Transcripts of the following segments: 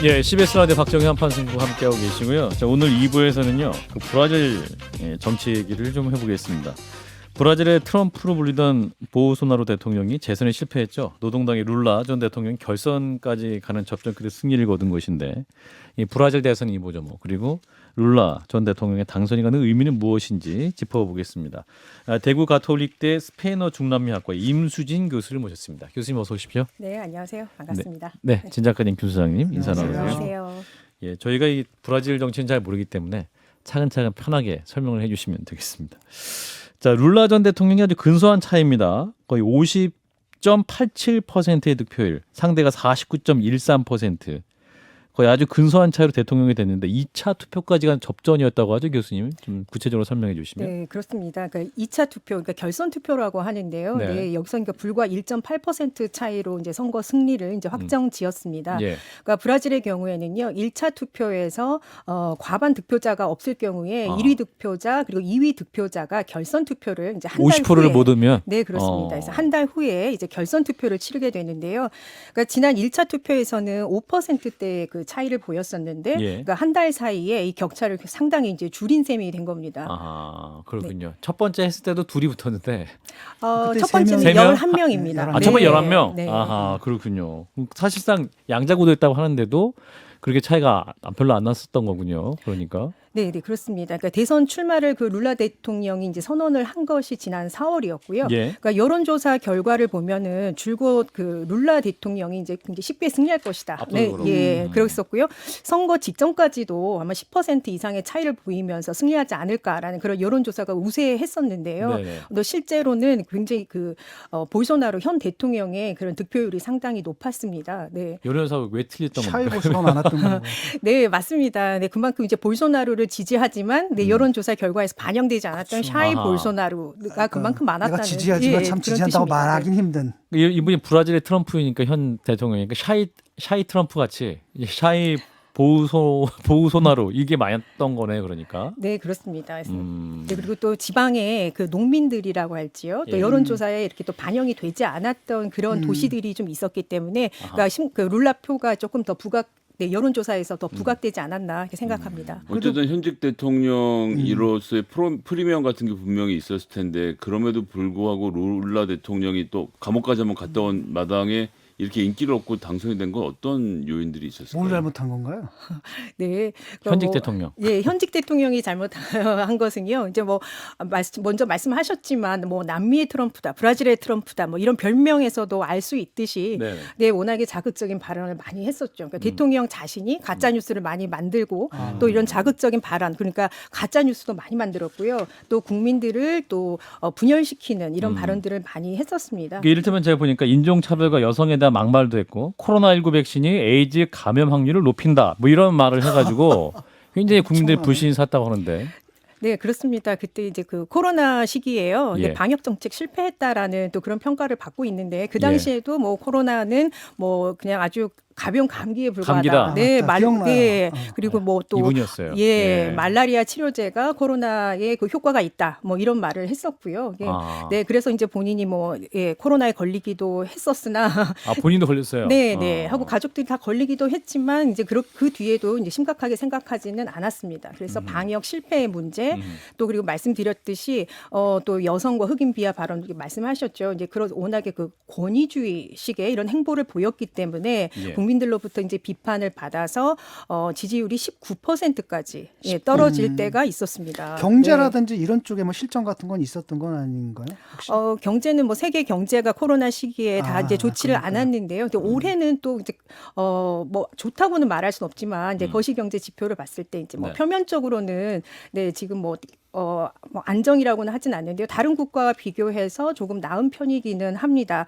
예, CBS 라디오 박정희 한판 승부 함께하고 계시고요. 자, 오늘 2부에서는요. 그 브라질 정치 얘기를 좀 해보겠습니다. 브라질의 트럼프로 불리던 보우소나로 대통령이 재선에 실패했죠. 노동당의 룰라 전 대통령이 결선까지 가는 접전 끝에 승리를 거둔 것인데 이 브라질 대선 2보죠. 그리고 룰라 전 대통령의 당선이 가는 의미는 무엇인지 짚어보겠습니다. 대구 가톨릭대 스페인어 중남미학과 임수진 교수를 모셨습니다. 교수님 어서 오십시오. 네, 안녕하세요. 반갑습니다. 네, 진 작가님, 김 소장님 인사 나누세요. 안녕하세요. 예, 저희가 이 브라질 정치는 잘 모르기 때문에 차근차근 편하게 설명을 해주시면 되겠습니다. 자, 룰라 전 대통령이 아주 근소한 차이입니다. 거의 50.87%의 득표율, 상대가 49.13%. 거의 아주 근소한 차이로 대통령이 됐는데 2차 투표까지 간 접전이었다고 하죠, 교수님. 좀 구체적으로 설명해 주시면. 네, 그렇습니다. 그러니까 2차 투표, 그러니까 결선 투표라고 하는데요. 네. 네, 여기서 그러니까 불과 1.8% 차이로 이제 선거 승리를 이제 확정지었습니다. 예. 그러니까 브라질의 경우에는요, 1차 투표에서 과반 득표자가 없을 경우에 1위 득표자 그리고 2위 득표자가 결선 투표를 이제 한 달 50%를 후에 못 오면. 네, 그렇습니다. 그래서 한 달 후에 이제 결선 투표를 치르게 되는데요. 그러니까 지난 1차 투표에서는 5%대의 그 차이를 보였었는데, 예. 그러니까 한 달 사이에 이 격차를 상당히 이제 줄인 셈이 된 겁니다. 아, 그렇군요. 첫 번째 했을 때도 둘이 붙었는데. 첫 세 번째는 명? 11명입니다. 아, 첫 번째 11명? 네. 아하, 그렇군요. 사실상 양자구도였다고 하는데도 그렇게 차이가 별로 안 났었던 거군요. 그러니까. 네, 네, 그렇습니다. 그러니까 대선 출마를 그 룰라 대통령이 이제 선언을 한 것이 지난 4월이었고요. 예. 그러니까 여론조사 결과를 보면은 줄곧 그 룰라 대통령이 이제 굉장히 쉽게 승리할 것이다. 압도적으로. 네, 예, 그랬었고요. 선거 직전까지도 아마 10% 이상의 차이를 보이면서 승리하지 않을까라는 그런 여론조사가 우세했었는데요. 네네. 또 실제로는 굉장히 그 볼소나로 현 대통령의 그런 득표율이 상당히 높았습니다. 네. 여론조사 왜 틀렸던 차이 겁니까? 보수가 많았던 거고. 네, 맞습니다. 네, 그만큼 이제 볼소나루를 지지하지만 네, 여론조사 결과에서 반영되지 않았던 그렇죠. 샤이 아하. 볼소나루가 그만큼 많았다는 내가 지지하지만 참 그런 지지한다고 뜻입니다. 말하긴 힘든. 이분이 브라질의 트럼프이니까 현 대통령이니까 샤이 트럼프 같이 이제 샤이 보우소나루 이게 많았던 거네 그러니까. 네, 그렇습니다. 그래서 네, 그리고 또 지방의 그 농민들이라고 할지요. 또 예. 여론조사에 이렇게 또 반영이 되지 않았던 그런 도시들이 좀 있었기 때문에 그러니까 그 룰라표가 조금 더 네, 여론조사에서 더 부각되지 않았나 이렇게 생각합니다. 어쨌든 현직 대통령으로서의 프리미엄 같은 게 분명히 있었을 텐데 그럼에도 불구하고 룰라 대통령이 또 감옥까지 한번 갔다 온 마당에 이렇게 인기를 얻고 당선이 된 건 어떤 요인들이 있었을까요? 뭘 잘못한 건가요? 네, 현직 대통령. 예, 현직 대통령이 잘못한 것은요. 이제 뭐 먼저 말씀하셨지만 뭐 남미의 트럼프다, 브라질의 트럼프다, 뭐 이런 별명에서도 알 수 있듯이 네. 네, 워낙에 자극적인 발언을 많이 했었죠. 그러니까 대통령 자신이 가짜 뉴스를 많이 만들고 또 이런 자극적인 발언, 그러니까 가짜 뉴스도 많이 만들었고요. 또 국민들을 또 분열시키는 이런 발언들을 많이 했었습니다. 이를테면 제가 보니까 인종차별과 여성에 대한 막말도 했고 코로나19 백신이 에이즈 감염 확률을 높인다 뭐 이런 말을 해가지고 굉장히 국민들이 불신이 샀다고 하는데. 네, 그렇습니다. 그때 이제 그 코로나 시기에요. 예. 방역 정책 실패했다라는 또 그런 평가를 받고 있는데 그 당시에도 뭐 코로나는 뭐 그냥 아주 가벼운 감기에 불과하다. 감기다. 네, 맞다. 기억나요. 네. 그리고 뭐 또 이분이었어요. 예, 예. 말라리아 치료제가 코로나에 그 효과가 있다. 뭐 이런 말을 했었고요. 예. 아. 네, 그래서 이제 본인이 뭐 코로나에 걸리기도 했었으나 아, 본인도 걸렸어요. 네, 네. 아. 하고 가족들이 다 걸리기도 했지만 이제 그 뒤에도 이제 심각하게 생각하지는 않았습니다. 그래서 방역 실패의 문제 또 그리고 말씀드렸듯이 또 여성과 흑인 비하 발언 이렇게 말씀하셨죠. 이제 그런 워낙에 그 권위주의식의 이런 행보를 보였기 때문에 예. 국민들로부터 이제 비판을 받아서 지지율이 19%까지 떨어질 때가 있었습니다. 경제라든지 이런 쪽에 뭐 실정 같은 건 있었던 건 아닌가요? 혹시? 경제는 뭐 세계 경제가 코로나 시기에 다 이제 좋지를 그러니까요. 않았는데요. 근데 올해는 또 이제 뭐 좋다고는 말할 수는 없지만 이제 거시 경제 지표를 봤을 때 이제 뭐 네. 표면적으로는 네, 지금 뭐 안정이라고는 하진 않는데요. 다른 국가와 비교해서 조금 나은 편이기는 합니다.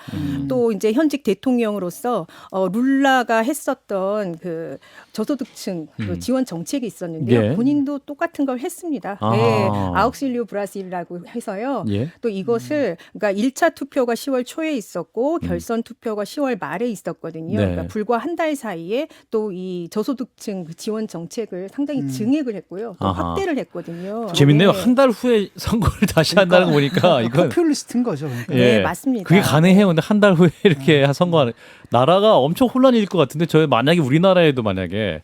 또 이제 현직 대통령으로서 룰라가 했었던 그 저소득층 그 지원 정책이 있었는데요. 예. 본인도 똑같은 걸 했습니다. 아하. 네, 아욱실리오 브라질이라고 해서요. 예. 또 이것을 그러니까 1차 투표가 10월 초에 있었고 결선 투표가 10월 말에 있었거든요. 네. 그러니까 불과 한 달 사이에 또 이 저소득층 그 지원 정책을 상당히 증액을 했고요. 또 아하. 확대를 했거든요. 재밌네요. 네. 한 달 후에 선거를 다시 한다는 거 보니까 이건 포퓰리스트인 거죠. 그러니까. 네, 맞습니다. 그게 가능해요. 근데 한 달 후에 이렇게 선거하는 나라가 엄청 혼란일 것 같은데 저 만약에 우리나라에도 만약에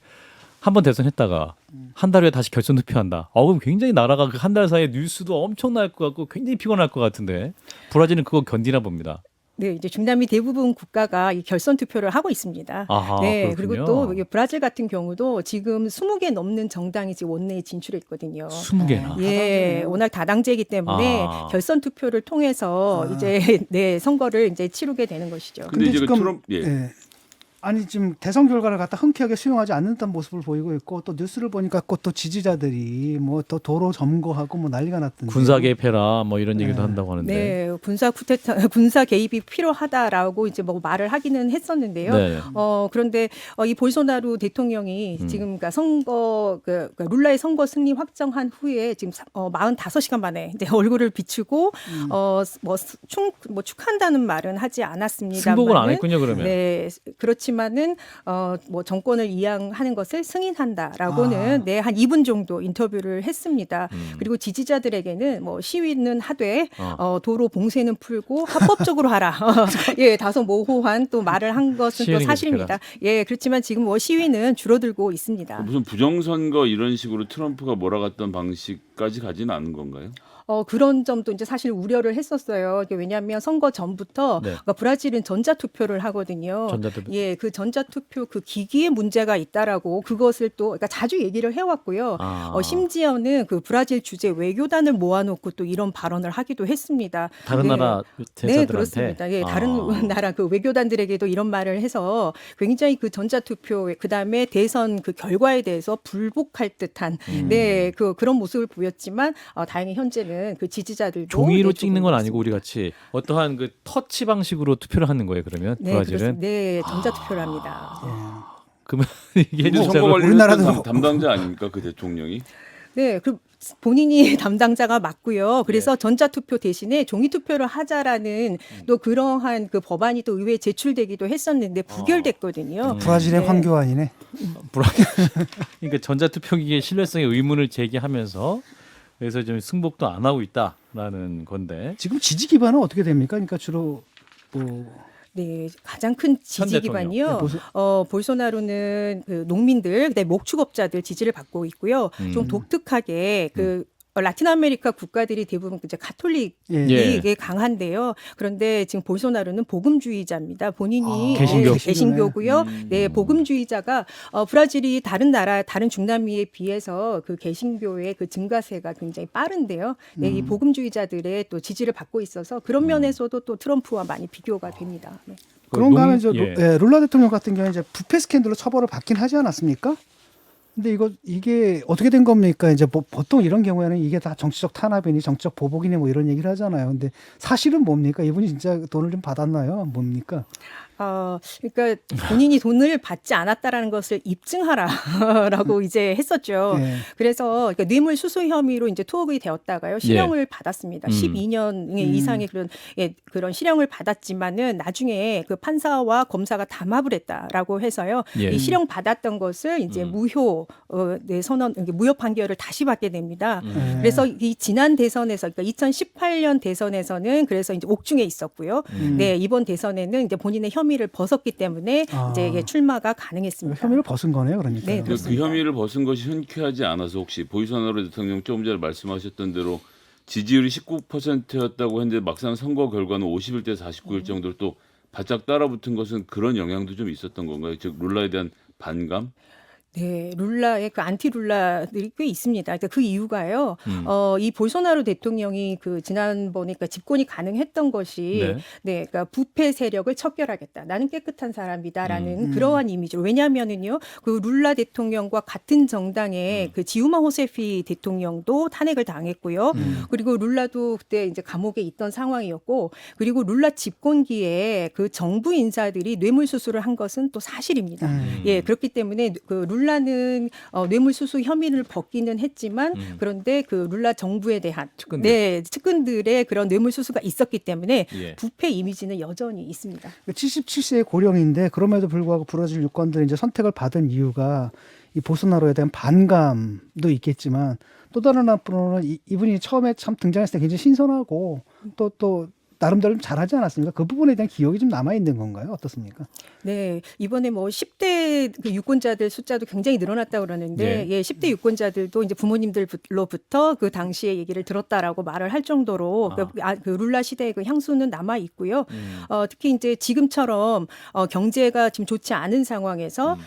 한 번 대선했다가 한 달 후에 다시 결선 투표한다. 그럼 굉장히 나라가 그 한 달 사이에 뉴스도 엄청날 것 같고 굉장히 피곤할 것 같은데 브라질은 그거 견디나 봅니다. 네, 이제 중남미 대부분 국가가 이 결선 투표를 하고 있습니다. 아하, 네, 그렇군요. 그리고 또 이게 브라질 같은 경우도 지금 20개 넘는 정당이 지금 원내에 진출해 있거든요. 20개나. 예, 워낙 다당제이기 때문에 아. 결선 투표를 통해서 이제 네 선거를 이제 치르게 되는 것이죠. 근데 이제 그 지금, 트럼프 아니 지금 대선 결과를 갖다 흔쾌하게 수용하지 않는다는 모습을 보이고 있고 또 뉴스를 보니까 또 지지자들이 뭐 또 도로 점거하고 뭐 난리가 났던데. 군사 개입해라 뭐 이런 얘기도 한다고 하는데. 네, 군사 개입이 필요하다라고 이제 뭐 말을 하기는 했었는데요. 네. 그런데 이 볼소나루 대통령이 지금 그러니까 선거 그러니까 룰라의 선거 승리 확정한 후에 지금 45시간 만에 이제 얼굴을 비추고 뭐 축하한다는 말은 하지 않았습니다. 승복을 안 했군요, 그러면. 네, 그렇지만은 뭐 정권을 이양하는 것을 승인한다라고는 네, 한 2분 정도 인터뷰를 했습니다. 그리고 지지자들에게는 뭐 시위는 하되 도로 봉쇄는 풀고 합법적으로 하라. 예, 다소 모호한 또 말을 한 것은 또 시위는 사실입니다. 예, 그렇지만 지금 뭐 시위는 줄어들고 있습니다. 무슨 부정선거 이런 식으로 트럼프가 몰아갔던 방식까지 가지는 않은 건가요? 그런 점도 이제 사실 우려를 했었어요. 이게 왜냐하면 선거 전부터 네. 그러니까 브라질은 전자투표를 하거든요. 전자투표. 예, 그 전자투표 그 기기에 문제가 있다라고 그것을 또 그러니까 자주 얘기를 해왔고요. 심지어는 그 브라질 주재 외교단을 모아놓고 또 이런 발언을 하기도 했습니다. 다른 네. 나라 네, 대사들한테. 그렇습니다. 예, 다른 나라 그 외교단들에게도 이런 말을 해서 굉장히 그 전자투표 그다음에 대선 그 결과에 대해서 불복할 듯한 네, 그런 모습을 보였지만 다행히 현재는 그 지지자들도 종이로 네, 찍는 건 조금 아니고 우리 같이 어떠한 그 터치 방식으로 투표를 하는 거예요. 그러면 네, 브라질은. 그렇습니다. 네, 전자투표를 합니다. 그러면 얘기해 뭐 주세요. 선거 우리나라도 관리했던 담당자 아닙니까 그 대통령이? 네, 그 본인이 담당자가 맞고요. 그래서 네. 전자투표 대신에 종이투표를 하자라는 또 그러한 그 법안이 또 의회에 제출되기도 했었는데 부결됐거든요. 브라질의 네. 황교안이네. 그러니까 전자투표기의 신뢰성에 의문을 제기하면서 그래서 좀 승복도 안 하고 있다라는 건데. 지금 지지 기반은 어떻게 됩니까? 그러니까 주로 뭐 네, 가장 큰 지지 대통령. 기반이요. 볼소나루는 그 농민들, 그다음에 목축업자들 지지를 받고 있고요. 좀 독특하게 그 라틴 아메리카 국가들이 대부분 이제 가톨릭이 예. 강한데요. 그런데 지금 볼소나루는 복음주의자입니다. 본인이 개신교. 개신교고요. 네, 복음주의자가 브라질이 다른 중남미에 비해서 그 개신교의 그 증가세가 굉장히 빠른데요. 네, 이 복음주의자들의 또 지지를 받고 있어서 그런 면에서도 또 트럼프와 많이 비교가 됩니다. 네. 그런가 하면 이제 예. 룰라 대통령 같은 경우는 이제 부패 스캔들로 처벌을 받긴 하지 않았습니까? 근데 이게 어떻게 된 겁니까? 이제 보통 이런 경우에는 이게 다 정치적 탄압이니 정치적 보복이니 뭐 이런 얘기를 하잖아요. 근데 사실은 뭡니까? 이분이 진짜 돈을 좀 받았나요? 뭡니까? 그러니까 본인이 돈을 받지 않았다라는 것을 입증하라라고 이제 했었죠. 네. 그래서 그러니까 뇌물 수수 혐의로 이제 투옥이 되었다가요 실형을 받았습니다. 12년 이상의 그런 실형을 받았지만은 나중에 그 판사와 검사가 담합을 했다라고 해서요 예. 이 실형 받았던 것을 이제 무효 선언 무효 판결을 다시 받게 됩니다. 그래서 이 지난 대선에서 그러니까 2018년 대선에서는 그래서 이제 옥중에 있었고요. 네 이번 대선에는 이제 본인의 혐의를 벗었기 때문에 이제 이게 출마가 가능했습니다. 혐의를 벗은 거네요, 그러니까. 네, 그 그렇습니다. 혐의를 벗은 것이 흔쾌하지 않아서 혹시 보이소나루 대통령 조금 전에 말씀하셨던 대로 지지율이 19%였다고 했는데 막상 선거 결과는 51대 49일 정도로 또 바짝 따라붙은 것은 그런 영향도 좀 있었던 건가요? 즉 룰라에 대한 반감? 네, 룰라의 그 안티 룰라들이 꽤 있습니다. 그러니까 그 이유가요. 이 볼소나루 대통령이 그 지난번에 그러니까 집권이 가능했던 것이 그러니까 부패 세력을 척결하겠다. 나는 깨끗한 사람이다라는 그러한 이미지로. 왜냐하면은요, 그 룰라 대통령과 같은 정당의 그 지우마 호세피 대통령도 탄핵을 당했고요. 그리고 룰라도 그때 이제 감옥에 있던 상황이었고, 그리고 룰라 집권기에 그 정부 인사들이 뇌물 수수를 한 것은 또 사실입니다. 예, 그렇기 때문에 그 룰라는 뇌물수수 혐의를 벗기는 했지만 그런데 그 룰라 정부에 대한 측근들의 그런 뇌물수수가 있었기 때문에 부패 이미지는 여전히 있습니다. 77세의 고령인데 그럼에도 불구하고 브라질 유권들이 이제 선택을 받은 이유가 이 보소나로에 대한 반감도 있겠지만 또 다른 한편으로는 이분이 처음에 참 등장했을 때 굉장히 신선하고 또 나름대로 좀 잘하지 않았습니까? 그 부분에 대한 기억이 좀 남아 있는 건가요? 어떻습니까? 네, 이번에 뭐 10대 그 유권자들 숫자도 굉장히 늘어났다고 그러는데, 네. 예, 10대 유권자들도 이제 부모님들로부터 그 당시의 얘기를 들었다라고 말을 할 정도로 그 룰라 시대의 그 향수는 남아 있고요. 특히 이제 지금처럼 경제가 지금 좋지 않은 상황에서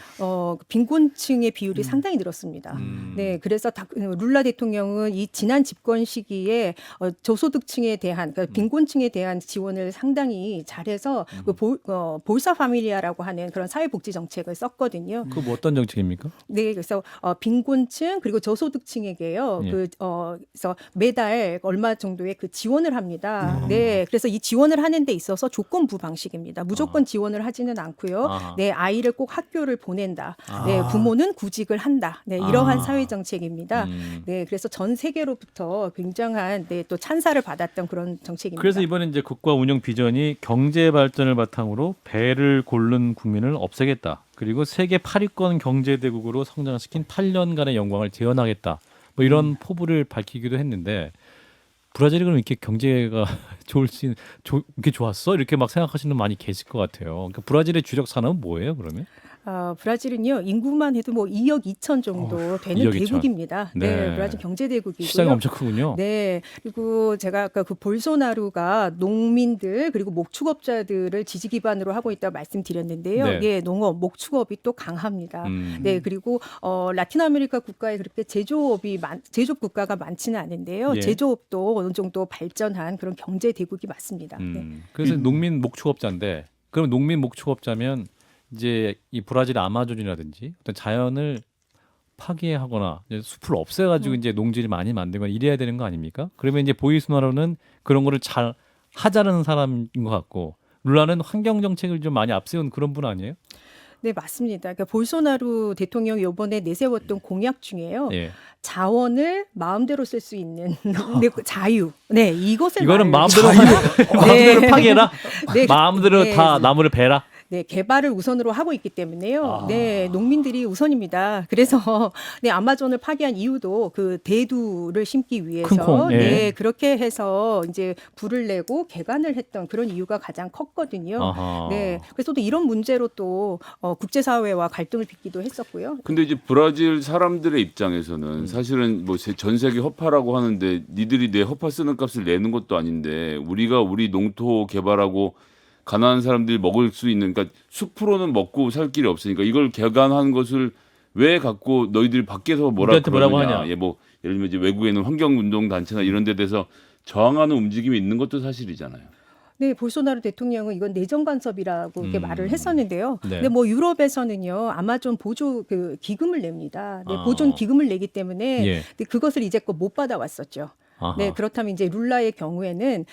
빈곤층의 비율이 상당히 늘었습니다. 네, 그래서 룰라 대통령은 이 지난 집권 시기에 저소득층에 대한 그러니까 빈곤층에 대한 지원을 상당히 잘해서 그 볼사 파밀리아라고 하는 그런 사회복지 정책을 썼거든요. 그 뭐 어떤 정책입니까? 네, 그래서 빈곤층 그리고 저소득층에게요. 예. 그래서 매달 얼마 정도의 그 지원을 합니다. 네, 그래서 이 지원을 하는 데 있어서 조건부 방식입니다. 무조건 지원을 하지는 않고요. 네, 아이를 꼭 학교를 보낸다. 네, 부모는 구직을 한다. 네, 이러한 사회 정책입니다. 네, 그래서 전 세계로부터 굉장한 또 찬사를 받았던 그런 정책입니다. 그래서 이번에 이제 국가 운영 비전이 경제 발전을 바탕으로 배를 고른 국민을 없애겠다. 그리고 세계 8위권 경제 대국으로 성장시킨 8년간의 영광을 재현하겠다. 뭐 이런 포부를 밝히기도 했는데 브라질이 그럼 이렇게 경제가 이렇게 좋았어? 이렇게 막 생각하시는 분 많이 계실 것 같아요. 그러니까 브라질의 주력 산업은 뭐예요, 그러면? 브라질은요 인구만 해도 뭐 2억 2천 정도 되는 2억 2천. 대국입니다. 네. 네, 브라질 경제 대국이고요. 시장이 엄청 크군요. 네, 그리고 제가 아까 그 볼소나루가 농민들 그리고 목축업자들을 지지 기반으로 하고 있다고 말씀드렸는데요. 네. 예, 농업, 목축업이 또 강합니다. 네, 그리고 라틴 아메리카 국가에 그렇게 제조업 국가가 많지는 않은데요. 예. 제조업도 어느 정도 발전한 그런 경제 대국이 맞습니다. 네. 그래서 농민 목축업자인데 그럼 농민 목축업자면 이제 이 브라질 아마존이라든지 어떤 자연을 파괴하거나 이제 숲을 없애가지고 이제 농지를 많이 만들거나 이래야 되는 거 아닙니까? 그러면 이제 보이스나로는 그런 거를 잘 하자는 사람인 것 같고 룰라는 환경 정책을 좀 많이 앞세운 그런 분 아니에요? 네, 맞습니다. 그러니까 볼소나루 대통령이 이번에 내세웠던 공약 중에요. 예. 자원을 마음대로 쓸 수 있는 자유. 네, 이것을 이거는 말을- 마음대로 네. 파괴해라. 네, 마음대로 네. 다 나무를 베라. 네, 개발을 우선으로 하고 있기 때문에요. 네, 농민들이 우선입니다. 그래서 네, 아마존을 파괴한 이유도 그 대두를 심기 위해서 큰 콩, 예. 네, 그렇게 해서 이제 불을 내고 개간을 했던 그런 이유가 가장 컸거든요. 아하. 네, 그래서 또 이런 문제로 또 국제사회와 갈등을 빚기도 했었고요. 근데 이제 브라질 사람들의 입장에서는 사실은 뭐 전 세계 허파라고 하는데 니들이 내 허파 쓰는 값을 내는 것도 아닌데 우리가 우리 농토 개발하고 가난한 사람들이 먹을 수 있는 그러니까 숲으로는 먹고 살 길이 없으니까 이걸 개간한 것을 왜 갖고 너희들이 밖에서 우리한테 뭐라고 그러느냐. 하냐. 예, 뭐 예를 들면 이제 외국에는 환경운동 단체나 이런 데 대해서 저항하는 움직임이 있는 것도 사실이잖아요. 네, 볼소나루 대통령은 이건 내정 간섭이라고 이렇게 말을 했었는데요. 네. 근데 뭐 유럽에서는요, 아마존 보조 그 기금을 냅니다. 네, 아. 보존 기금을 내기 때문에 예. 근데 그것을 이제껏 못 받아왔었죠. 아하. 네, 그렇다면 이제 룰라의 경우에는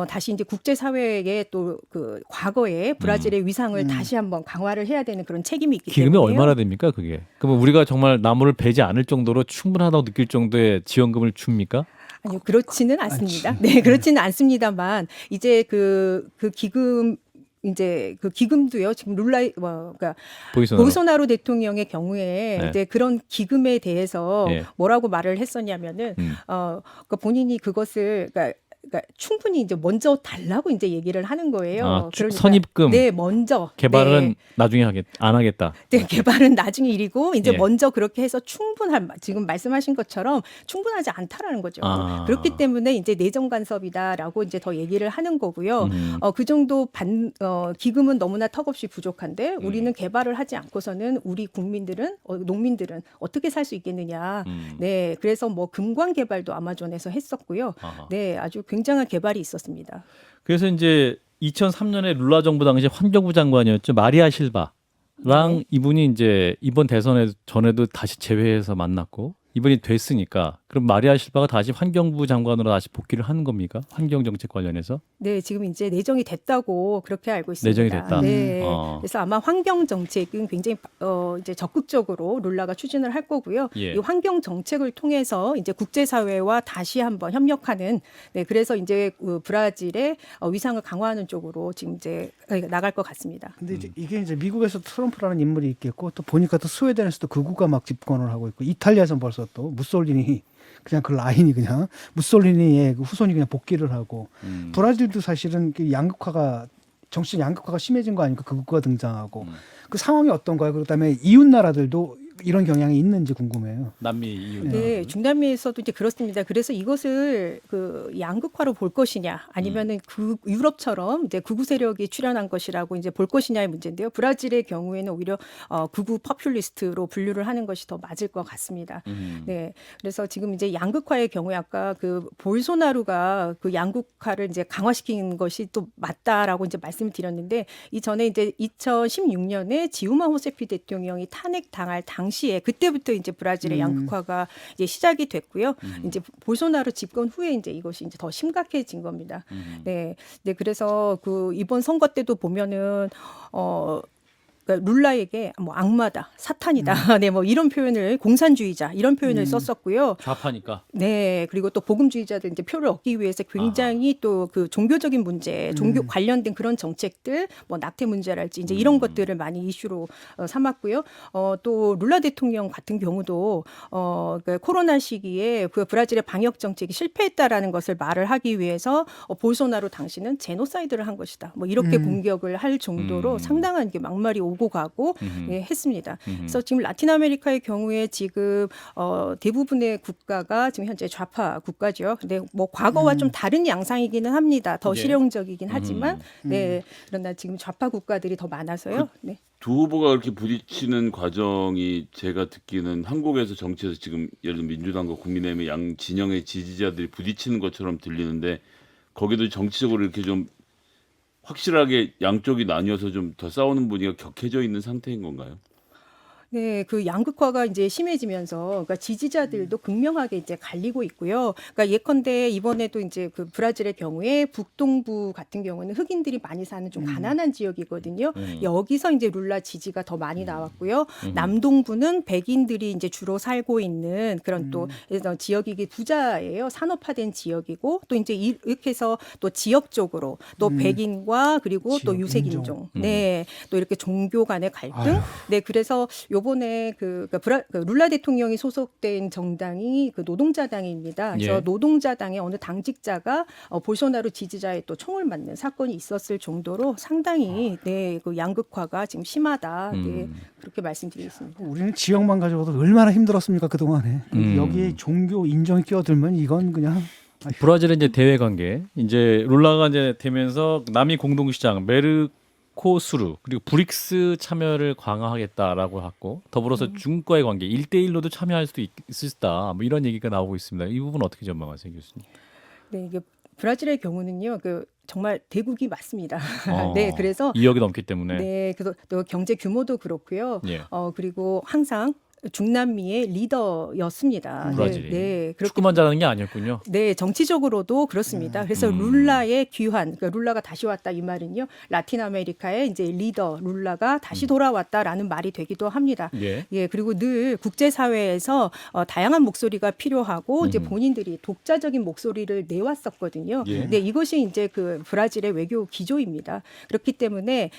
다시 이제 국제 사회의 또 그 과거의 브라질의 위상을 다시 한번 강화를 해야 되는 그런 책임이 있기 기금이 때문에 얼마나 됩니까, 그게? 그러면 우리가 정말 나무를 베지 않을 정도로 충분하다고 느낄 정도의 지원금을 줍니까? 아니요, 그렇지는 않습니다. 네, 그렇지는 않습니다만 이제 그 기금 이제 그 기금도요. 지금 그러니까 볼소나루 대통령의 경우에 네. 이제 그런 기금에 대해서 예. 뭐라고 말을 했었냐면은 그러니까 본인이 그것을 그러니까 충분히 이제 먼저 달라고 이제 얘기를 하는 거예요. 선입금. 네, 먼저 개발은 네. 나중에 안 하겠다. 네, 개발은 나중에 일이고 이제 예. 먼저 그렇게 해서 지금 말씀하신 것처럼 충분하지 않다라는 거죠. 아. 그렇기 때문에 이제 내정 간섭이다라고 이제 더 얘기를 하는 거고요. 그 정도 기금은 너무나 턱없이 부족한데 우리는 개발을 하지 않고서는 우리 국민들은 농민들은 어떻게 살 수 있겠느냐. 네, 그래서 뭐 금광 개발도 아마존에서 했었고요. 아하. 네, 아주 굉장한 개발이 있었습니다. 그래서 이제 2003년에 룰라 정부 당시 환경부 장관이었죠. 마리아 실바랑 네. 이분이 이제 이번 대선에 전에도 다시 재회해서 만났고 이번이 됐으니까 그럼 마리아 실바가 다시 환경부 장관으로 다시 복귀를 하는 겁니까? 환경 정책 관련해서? 네, 지금 이제 내정이 됐다고 그렇게 알고 있습니다. 내정이 됐다? 네. 어. 그래서 아마 환경 정책은 굉장히 이제 적극적으로 룰라가 추진을 할 거고요. 예. 이 환경 정책을 통해서 이제 국제사회와 다시 한번 협력하는 네, 그래서 이제 브라질의 위상을 강화하는 쪽으로 지금 이제 나갈 것 같습니다. 근데 이게 이제 미국에서 트럼프라는 인물이 있겠고 또 보니까 또 스웨덴에서도 극우가 막 집권을 하고 있고 이탈리아에서는 벌써 또 무솔리니 그냥 그 라인이 그냥 무솔리니의 그 후손이 그냥 복귀를 하고 브라질도 사실은 그 양극화가 정치 양극화가 심해진 거 아닙니까? 극우가 등장하고 그 상황이 어떤가요? 그다음에 이웃 나라들도 이런 경향이 있는지 궁금해요. 남미 이웃. 네, 중남미에서도 이제 그렇습니다. 그래서 이것을 그 양극화로 볼 것이냐, 아니면은 그 유럽처럼 이제 극우 세력이 출현한 것이라고 이제 볼 것이냐의 문제인데요. 브라질의 경우에는 오히려 극우 퍼퓰리스트로 분류를 하는 것이 더 맞을 것 같습니다. 네, 그래서 지금 이제 양극화의 경우에 아까 그 볼소나루가 그 양극화를 이제 강화시킨 것이 또 맞다라고 이제 말씀을 드렸는데 이 전에 이제 2016년에 지우마 호세피 대통령이 탄핵 당할 당시에 그때부터 이제 브라질의 양극화가 이제 시작이 됐고요. 이제 볼소나루 집권 후에 이제 이것이 이제 더 심각해진 겁니다. 네, 네, 그래서 그 이번 선거 때도 보면은 그러니까 룰라에게 뭐 악마다, 사탄이다, 네, 뭐 이런 표현을 공산주의자 이런 표현을 썼었고요. 좌파니까. 네, 그리고 또 복음주의자들 이제 표를 얻기 위해서 굉장히 또 그 종교적인 문제, 종교 관련된 그런 정책들, 뭐 낙태 문제랄지 이제 이런 것들을 많이 이슈로 삼았고요. 또 룰라 대통령 같은 경우도 그 코로나 시기에 그 브라질의 방역 정책이 실패했다라는 것을 말을 하기 위해서 볼소나루 당시는 제노사이드를 한 것이다. 뭐 이렇게 공격을 할 정도로 상당한 게 막말이 오고 가고 예, 했습니다. 그래서 지금 라틴 아메리카의 경우에 지금 대부분의 국가가 지금 현재 좌파 국가죠. 근데 뭐 과거와 좀 다른 양상이기는 합니다. 더 예. 실용적이긴 하지만 네, 그러나 지금 좌파 국가들이 더 많아서요. 네. 두 후보가 그렇게 부딪히는 과정이 제가 듣기는 한국에서 정치에서 지금 예를 들면 민주당과 국민의힘의 양 진영의 지지자들이 부딪히는 것처럼 들리는데 거기도 정치적으로 이렇게 좀 확실하게 양쪽이 나뉘어서 좀 더 싸우는 분위기가 격해져 있는 상태인 건가요? 네, 그 양극화가 이제 심해지면서 그러니까 지지자들도 극명하게 이제 갈리고 있고요. 그러니까 예컨대 이번에도 이제 그 브라질의 경우에 북동부 같은 경우는 흑인들이 많이 사는 좀 가난한 지역이거든요. 여기서 이제 룰라 지지가 더 많이 나왔고요. 남동부는 백인들이 이제 주로 살고 있는 그런 또 지역이기 부자예요. 산업화된 지역이고 또 이제 이렇게 해서 또 지역적으로 또 백인과 그리고 또 지역 유색 인종. 인종, 네, 또 이렇게 종교 간의 갈등, 네, 그래서 요번에 그 룰라 대통령이 소속된 정당이 그 노동자당입니다. 그래서 예. 노동자당의 어느 당직자가 볼소나루 지지자의 또 총을 맞는 사건이 있었을 정도로 상당히 네, 그 양극화가 지금 심하다. 네, 그렇게 말씀드리겠습니다. 우리는 지역만 가져가도 얼마나 힘들었습니까 그 동안에. 여기에 종교 인종이 끼어들면 이건 그냥 브라질의 이제 대외 관계 이제 룰라가 이제 되면서 남미 공동시장 메르코수르 그리고 브릭스 참여를 강화하겠다라고 했고 더불어서 중국과의 관계 1대1로도 참여할 수도 있다. 뭐 이런 얘기가 나오고 있습니다. 이 부분 어떻게 전망하세요, 교수님? 네, 이게 브라질의 경우는요, 그 정말 대국이 맞습니다. 네, 그래서 2억이 넘기 때문에. 네, 그래서 또 경제 규모도 그렇고요. 예. 그리고 항상 중남미의 리더였습니다. 브라질이. 네, 그렇게 축구만 잘하는 게 아니었군요. 네, 정치적으로도 그렇습니다. 그래서 룰라의 귀환, 그러니까 룰라가 다시 왔다 이 말은요, 라틴 아메리카의 이제 리더 룰라가 다시 돌아왔다라는 말이 되기도 합니다. 예. 예, 그리고 늘 국제사회에서 다양한 목소리가 필요하고 이제 본인들이 독자적인 목소리를 내왔었거든요. 예. 네, 이것이 이제 그 브라질의 외교 기조입니다. 그렇기 때문에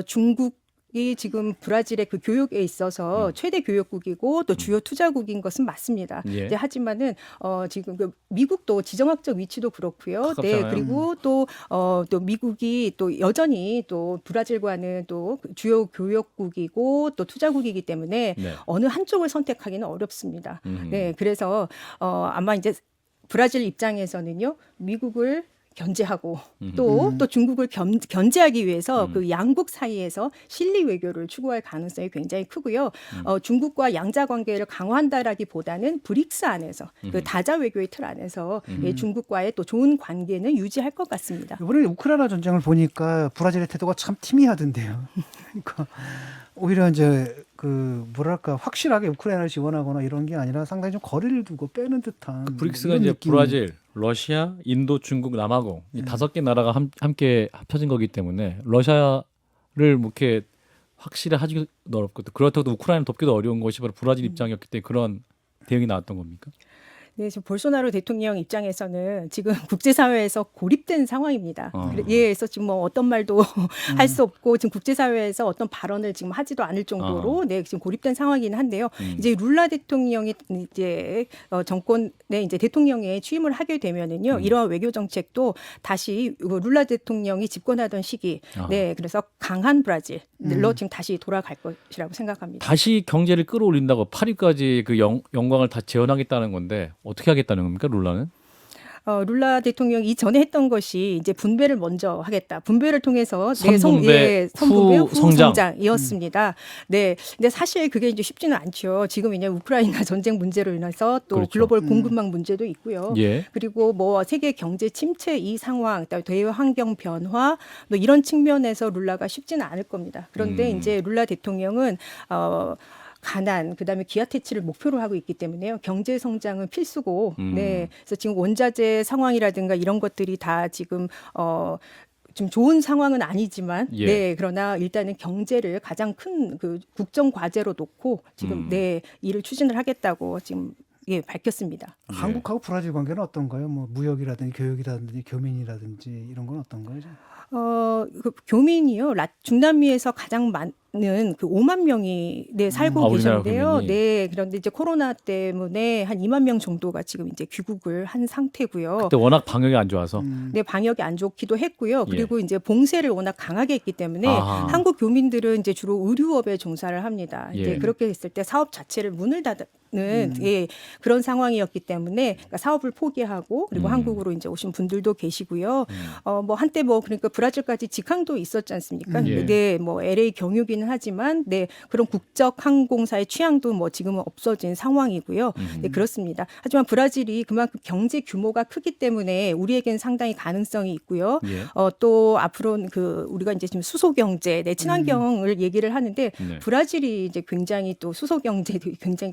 중국 이 지금 브라질의 그 교육에 있어서 최대 교역국이고 또 주요 투자국인 것은 맞습니다. 예. 네, 하지만은 지금 그 미국도 지정학적 위치도 그렇고요. 가깝잖아요. 네, 그리고 또 미국이 또 여전히 또 브라질과는 또 주요 교역국이고 또 투자국이기 때문에 네. 어느 한쪽을 선택하기는 어렵습니다. 네, 그래서 아마 이제 브라질 입장에서는요, 미국을 견제하고 또 중국을 견제하기 위해서 그 양국 사이에서 실리 외교를 추구할 가능성이 굉장히 크고요. 중국과 양자 관계를 강화한다라기보다는 브릭스 안에서 그 다자 외교의 틀 안에서 예, 중국과의 또 좋은 관계는 유지할 것 같습니다. 이번에 우크라이나 전쟁을 보니까 브라질의 태도가 참 티미하던데요. 그러니까 오히려 이제 그 뭐랄까 확실하게 우크라이나를 지원하거나 이런 게 아니라 상당히 좀 거리를 두고 빼는 듯한 브릭스가 이런 이제 느낌이- 브라질, 러시아, 인도, 중국, 남아공 이 5개 나라가 함께 합쳐진 거기 때문에 러시아를 뭐 이렇게 확실히 하기도 어렵고 또 그렇다고 우크라이나 돕기도 어려운 것이 바로 브라질 입장이었기 때문에 그런 대응이 나왔던 겁니까? 네, 지금 볼소나로 대통령 입장에서는 지금 국제사회에서 고립된 상황입니다. 예, 그래서 지금 뭐 어떤 말도 할 수 없고 지금 국제사회에서 어떤 발언을 지금 하지도 않을 정도로 네, 지금 고립된 상황이긴 한데요. 이제 룰라 대통령이 이제 정권의 이제 대통령에 취임을 하게 되면은요, 이러한 외교 정책도 다시 룰라 대통령이 집권하던 시기, 네, 그래서 강한 브라질로 지금 다시 돌아갈 것이라고 생각합니다. 다시 경제를 끌어올린다고 파리까지 그 영광을 다 재현하겠다는 건데 어떻게 하겠다는 겁니까, 룰라는? 룰라 대통령이 이전에 했던 것이 이제 분배를 먼저 하겠다. 분배를 통해서 선분배, 선분배 후 후 성장. 성장이었습니다. 네, 근데 사실 그게 이제 쉽지는 않죠. 지금 이제 우크라이나 전쟁 문제로 인해서 또 그렇죠. 글로벌 공급망 문제도 있고요. 예. 그리고 뭐 세계 경제 침체 이 상황, 그다음에 대외 환경 변화, 뭐 이런 측면에서 룰라가 쉽지는 않을 겁니다. 그런데 이제 룰라 대통령은 가난, 그다음에 기아 퇴치를 목표로 하고 있기 때문에요. 경제 성장은 필수고, 네. 그래서 지금 원자재 상황이라든가 이런 것들이 다 지금 좀 좋은 상황은 아니지만, 예. 네. 그러나 일단은 경제를 가장 큰 그 국정 과제로 놓고 지금 네 일을 추진을 하겠다고 지금 예 밝혔습니다. 한국하고 브라질 관계는 어떤가요? 뭐 무역이라든지 교육이라든지 교민이라든지 이런 건 어떤가요? 그 교민이요. 중남미에서 가장 많은 그 5만 명이 네 살고 우리나라 계셨는데요. 교민이. 네, 그런데 이제 코로나 때문에 한 2만 명 정도가 지금 이제 귀국을 한 상태고요. 그때 워낙 방역이 안 좋아서 네, 방역이 안 좋기도 했고요. 예. 그리고 이제 봉쇄를 워낙 강하게 했기 때문에 아하. 한국 교민들은 이제 주로 의류업에 종사를 합니다. 예. 이제 그렇게 했을 때 사업 자체를 문을 닫는 예, 그런 상황이었기 때문에 그러니까 사업을 포기하고 그리고 한국으로 이제 오신 분들도 계시고요. 뭐 한때 뭐 그러니까 브라질까지 직항도 있었지 않습니까? 예. 네, 뭐 LA 경유기는 하지만 네, 그런 국적 항공사의 취향도 뭐 지금은 없어진 상황이고요. 네, 그렇습니다. 하지만 브라질이 그만큼 경제 규모가 크기 때문에 우리에겐 상당히 가능성이 있고요. 예. 또 앞으로는 그 우리가 이제 지금 수소 경제, 네, 친환경을 얘기를 하는데 네. 브라질이 이제 굉장히 또 수소 경제도 굉장히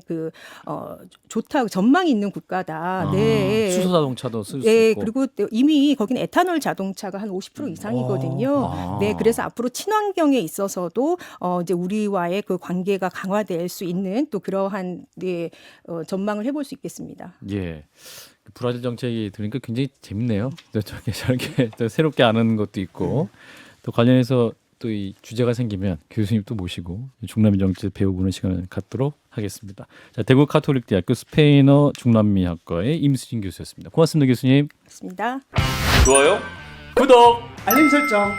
좋다고 전망이 있는 국가다. 네. 수소 자동차도 쓸 수 네, 있고 그리고 또 이미 거기는 에탄올 자동차가 한 50% 이상이거든요. 네, 그래서 앞으로 친환경에 있어서도 이제 우리와의 그 관계가 강화될 수 있는 또 그러한 네, 전망을 해볼 수 있겠습니다. 예. 브라질 정책이 들으니까 굉장히 재밌네요. 저렇게 또 새롭게 아는 것도 있고 또 관련해서 또 이 주제가 생기면 교수님 또 모시고 중남미 정책 배워보는 시간을 갖도록 하겠습니다. 자, 대구 카톨릭대학교 스페인어 중남미학과의 임수진 교수였습니다. 고맙습니다, 교수님. 맞습니다. 좋아요? 구독. 알림 설정.